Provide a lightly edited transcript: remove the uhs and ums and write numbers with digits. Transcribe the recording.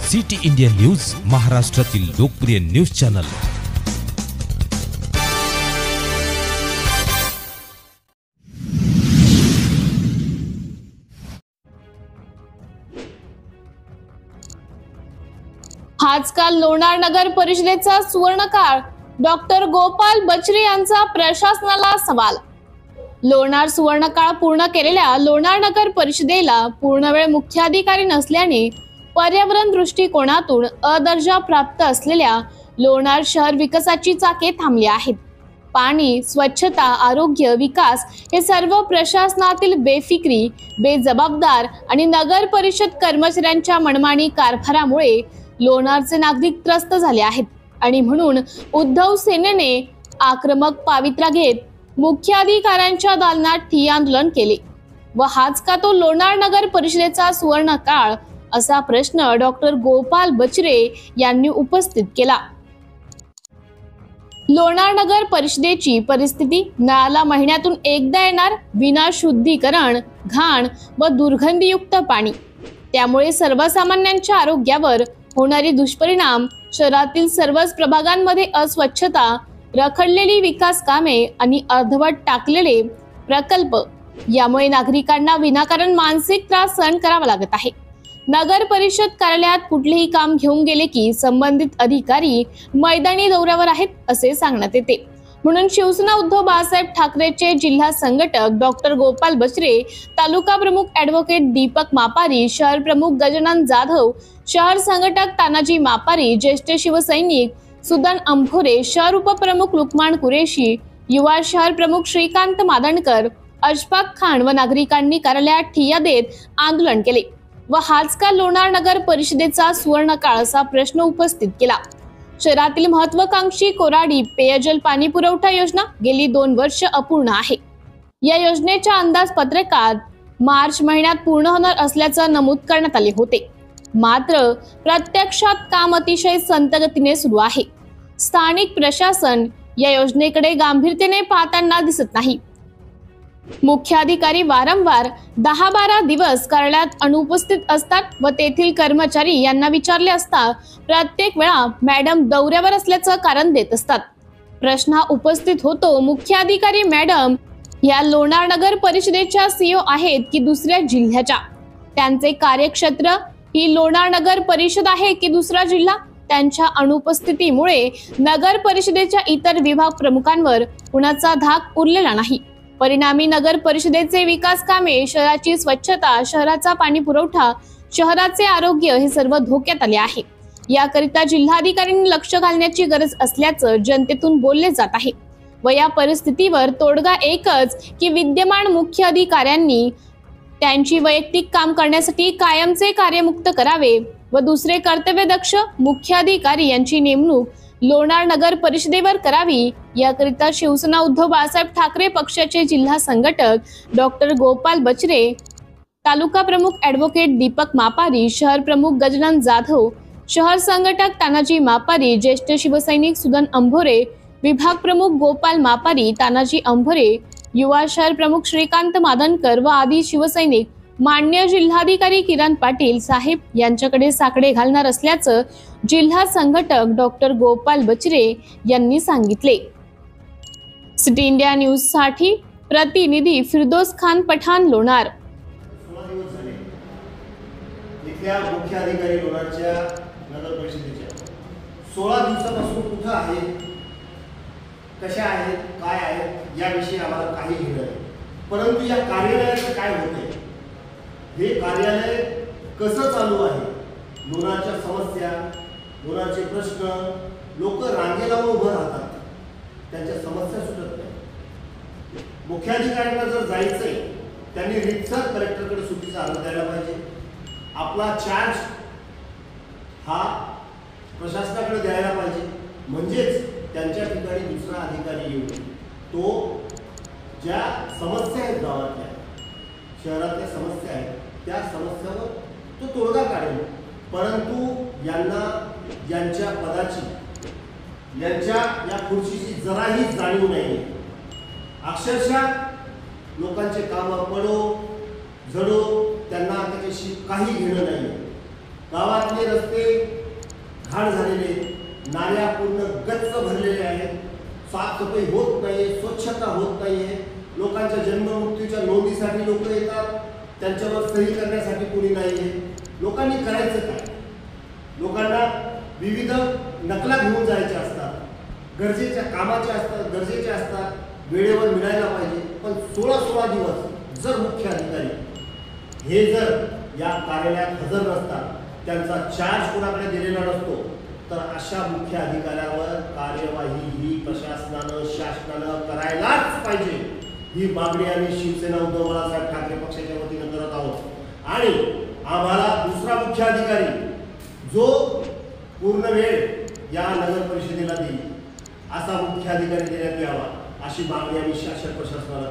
City India news, महाराष्ट्रातील लोकप्रिय news channel. आजकाल लोणार नगर परिषदेचा सुवर्णकाळ, डॉक्टर गोपाल बचरे यांचा प्रशासनाला सवाल। लोणार सुवर्णकाळ पूर्ण केलेल्या लोणार नगर परिषदेला पूर्णवेळ मुख्याधिकारी नसल्याने पर्यावरण दृष्टिकोनातून अदर्जा प्राप्त असलेल्या लोणार शहर विकासाची चाके थांबली आहेत। पाणी, स्वच्छता, आरोग्य, विकास हे सर्व प्रशासनातील बेफिक्री, बेजबाबदार आणि नगर परिषद कर्मचाऱ्यांच्या मनमानी कारभारामुळे लोणारचे नागरिक त्रस्त झाले आहेत आणि म्हणून उद्धव सेनेने आक्रमक पावित्र्य घेत मुख्याधिकाऱ्यांच्या दालनात ठिय्या आंदोलन केले व हाच का तो लोणार नगर परिषदेचा सुवर्ण काळ, असा प्रश्न डॉक्टर गोपाल बचरे यांनी उपस्थित केला। लोणार नगर परिषदेची परिस्थिती नळाला महिन्यातून एकदा येणार विना शुद्धीकरण, घाण व दुर्गंधीयुक्त पाणी, त्यामुळे सर्वसामान्यांच्या आरोग्यावर होणारे दुष्परिणाम, शहरातील सर्वच प्रभागांमध्ये अस्वच्छता, रखडलेली विकास कामे आणि अर्धवट टाकलेले प्रकल्प यामुळे नागरिकांना विनाकारण मानसिक त्रास सहन करावा लागत आहे। नगर परिषद कार्यालयात कुठलेही काम घेऊन गेले की संबंधित अधिकारी मैदानी दौऱ्यावर आहेत असे सांगण्यात येते। म्हणून शिवसेना उद्धव बाळासाहेब ठाकरेचे जिल्हा संघटक डॉक्टर गोपाल बचरे, तालुका प्रमुख ॲडव्होकेट दीपक मापारी, शहर प्रमुख गजानन जाधव, शहर संघटक तानाजी मापारी, ज्येष्ठ शिवसैनिक सुदन अंभोरे, शहर उपप्रमुख लुकमान कुरेशी, युवा शहर प्रमुख श्रीकांत मादणकर, अशफाक खान व नागरिकांनी कार्यालयात ठिय्या देत आंदोलन केले व हाच का लोणार नगर परिषदेचा सुवर्ण काळ, असा प्रश्न उपस्थित केला। शहरातील महत्वाकांक्षी कोराडी पेयजल पाणी पुरवठा योजना गेली 2 वर्ष अपूर्ण आहे। या योजनेच्या अंदाजपत्रकात मार्च महिन्यात पूर्ण होणार असल्याचं नमूद करण्यात आले होते, मात्र प्रत्यक्षात काम अतिशय संथ गतीने सुरू आहे। स्थानिक प्रशासन या योजनेकडे गांभीर्याने पाहताना दिसत नाही। मुख्याधिकारी वारंवार 10-12 दिवस कार्यालयात अनुपस्थित असतात व तेथील कर्मचारी यांना विचारले असता प्रत्येक वेळा मॅडम दौऱ्यावर असल्याचं कारण देत असतात। प्रश्न हा उपस्थित होतो, मुख्याधिकारी मॅडम या लोणार नगर परिषदेच्या CEO आहेत की दुसऱ्या जिल्ह्याच्या? त्यांचे कार्यक्षेत्र ही लोणार नगर परिषद आहे की दुसरा जिल्हा? त्यांच्या अनुपस्थितीमुळे नगर परिषदेच्या इतर विभाग प्रमुखांवर कुणाचा धाक उरलेला नाही। परिणामी नगर परिषदेचे विकास कामे, शहराची स्वच्छता, शहराचा पाणी पुरवठा, शहराचे आरोग्य हे सर्व धोक्यात आले आहे। याकरिता जिल्हाधिकाऱ्यांनी लक्ष घालण्याची गरज असल्याचं जनतेतून बोलले जात आहे व या परिस्थितीवर तोडगा एकच की विद्यमान मुख्य अधिकाऱ्यांनी त्यांची वैयक्तिक काम करण्यासाठी कायमचे कार्यमुक्त करावे व दुसरे कर्तव्यदक्ष मुख्याधिकारी यांची नेमणूक लोणार नगर परिषदेवर करावी। याकरिता शिवसेना उद्धव बाळासाहेब ठाकरे पक्षाचे जिल्हा संघटक डॉक्टर गोपाल बचरे, तालुका प्रमुख ॲडव्होकेट दीपक मापारी, शहर प्रमुख गजानन जाधव, शहर संघटक तानाजी मापारी, ज्येष्ठ शिवसैनिक सुदन अंभोरे, विभाग प्रमुख गोपाल मापारी, तानाजी अंभोरे, युवा शहर प्रमुख श्रीकांत मादणकर व आदी शिवसैनिक मान्य जिल्हाधिकारी किरण पाटील साहेब यांच्याकडे साकडे घालणार असल्याचं जिल्हा संघटक डॉक्टर गोपाल बचरे यांनी सांगितले। सिटी इंडिया न्यूज साठी प्रतिनिधी फिरदोस खान पठाण, लोणार। इथल्या मुख्य अधिकारी लोणारच्या नगर परिषदेच्या 16 दिवसापासून कुठे आहेत, कशा आहेत, काय आहेत याविषयी आम्हाला काही घेणं नाही। परंतु या कार्यालयाचं काय होतंय, हे कार्यालय कसं चालू आहे, लोणारच्या समस्या, लोणारचे प्रश्न, लोक रांगेला उभं राहतात, त्यांच्या समस्या सुटत नाही। मुख्याधिकाऱ्यांना जर जायचंय त्यांनी रितसर कलेक्टरकडे सुट्टीचा अर्ज द्यायला पाहिजे। आपला चार्ज हा प्रशासनाकडे द्यायला पाहिजे, म्हणजेच त्यांच्या ठिकाणी दुसरा अधिकारी येऊन तो ज्या समस्या आहेत, गावातल्या शहरातल्या समस्या आहेत त्या समस्यावर तो तोडगा काढेल। परंतु यांना यांच्या पदाची, यांच्या या खुर्चीची जराही जाणीव नाही। अक्षरशः लोकांचे काम पडो झडो त्यांना त्याच्याशी काही घेणं नाही। गावातले रस्ते घाण झालेले, नाल्या पूर्ण गच्च भरलेले आहेत, साफसफाई होत नाही, स्वच्छता होत नाहीये. लोकांच्या जन्म मृत्यूच्या नोंदीसाठी लोक येतात, त्यांच्यावर सही करण्यासाठी कोणी नाहीये. लोकांनी करायचं काय? लोकांना विविध नकला घेऊन जायच्या असतात, गरजेच्या कामाच्या असतात, गरजेच्या असतात, वेळेवर मिळायला पाहिजे. पण 16 दिवस जर मुख्य अधिकारी हे जर या कार्यालयात हजर नसतात, त्यांचा चार्ज कोणाकडे दिलेला नसतो, तर अशा मुख्य अधिकाऱ्यावर कार्यवाही ही प्रशासनानं शासनानं करायलाच पाहिजे. ही मागणी आम्ही शिवसेना उद्धव बाळासाहेब ठाकरे पक्षाच्या वतीनं करत आहोत. आणि आम्हाला दुसरा मुख्य अधिकारी जो पूर्ण वेळ या नगर परिषदेला देईल असा मुख्य अधिकारी देण्यात यावा, अशी मागणी आम्ही शासन प्रशासनाला